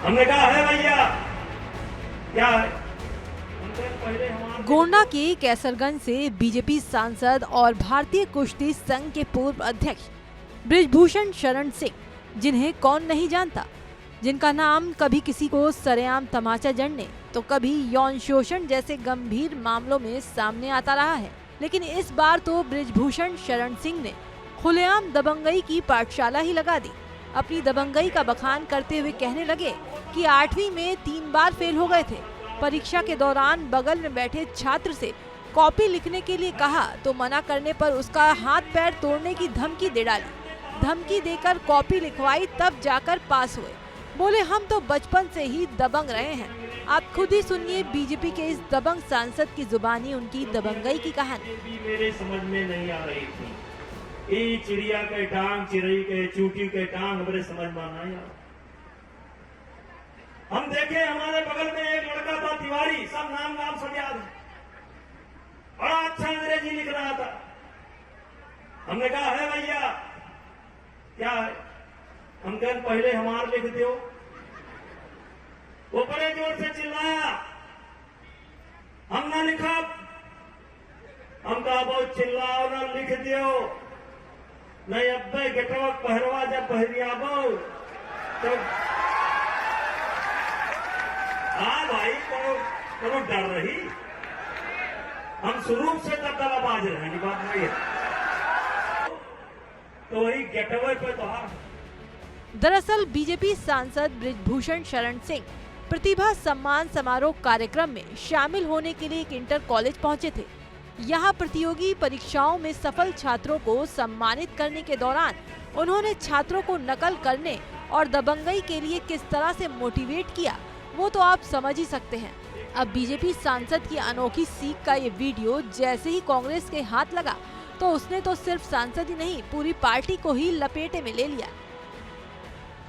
हमने कहा है भैया क्या है। गोंडा के कैसरगंज से बीजेपी सांसद और भारतीय कुश्ती संघ के पूर्व अध्यक्ष बृजभूषण शरण सिंह, जिन्हें कौन नहीं जानता, जिनका नाम कभी किसी को सरेआम तमाचा जड़ने तो कभी यौन शोषण जैसे गंभीर मामलों में सामने आता रहा है, लेकिन इस बार तो बृजभूषण शरण सिंह ने खुलेआम दबंगई की पाठशाला ही लगा दी। अपनी दबंगई का बखान करते हुए कहने लगे कि 8वीं में 3 बार फेल हो गए थे। परीक्षा के दौरान बगल में बैठे छात्र से कॉपी लिखने के लिए कहा तो मना करने पर उसका हाथ पैर तोड़ने की धमकी दे डाली। धमकी देकर कॉपी लिखवाई, तब जाकर पास हुए। बोले हम तो बचपन से ही दबंग रहे हैं। आप खुद ही सुनिए बीजेपी के इस दबंग सांसद की जुबानी उनकी दबंगई की कहानी। मेरे समझ में नहीं आ रही थी। ये चिड़िया के टांग, चिड़ई के चूटी के टांग मेरे समझ में नहीं आया। हम देखे हमारे बगल में एक लड़का था तिवारी, सब नाम सब याद है, बड़ा अच्छा अंग्रेजी लिख रहा था। हमने कहा है भैया क्या है। हम कल पहले हमार लिख दो। वो बड़े जोर से चिल्लाया, हम ना लिखा। हम कहा बहुत चिल्लाओ ना, लिख दियो नहीं। अब गेटवा पहरवा जब पहरियाबो तो भाई कोनो डर रही। हम शुरू से दबदबाबाज रहे, बात नहीं है। तो वही गेटवे पे तो दरअसल बीजेपी सांसद बृजभूषण शरण सिंह प्रतिभा सम्मान समारोह कार्यक्रम में शामिल होने के लिए एक इंटर कॉलेज पहुंचे थे। यहाँ प्रतियोगी परीक्षाओं में सफल छात्रों को सम्मानित करने के दौरान उन्होंने छात्रों को नकल करने और दबंगई के लिए किस तरह से मोटिवेट किया, वो तो आप समझ ही सकते हैं। अब बीजेपी सांसद की अनोखी सीख का ये वीडियो जैसे ही कांग्रेस के हाथ लगा तो उसने तो सिर्फ सांसद ही नहीं, पूरी पार्टी को ही लपेटे में ले लिया।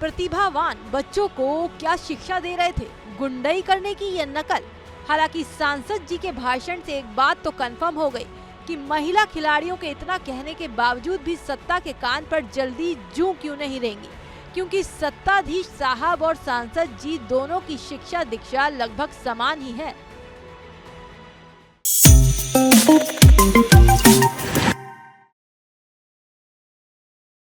प्रतिभावान बच्चों को क्या शिक्षा दे रहे थे, गुंडई करने की या नकल? हालांकि सांसद जी के भाषण से एक बात तो कंफर्म हो गई कि महिला खिलाड़ियों के इतना कहने के बावजूद भी सत्ता के कान पर जल्दी जूं क्यों नहीं रहेंगी, क्योंकि सत्ताधीश साहब और सांसद जी दोनों की शिक्षा दीक्षा लगभग समान ही है।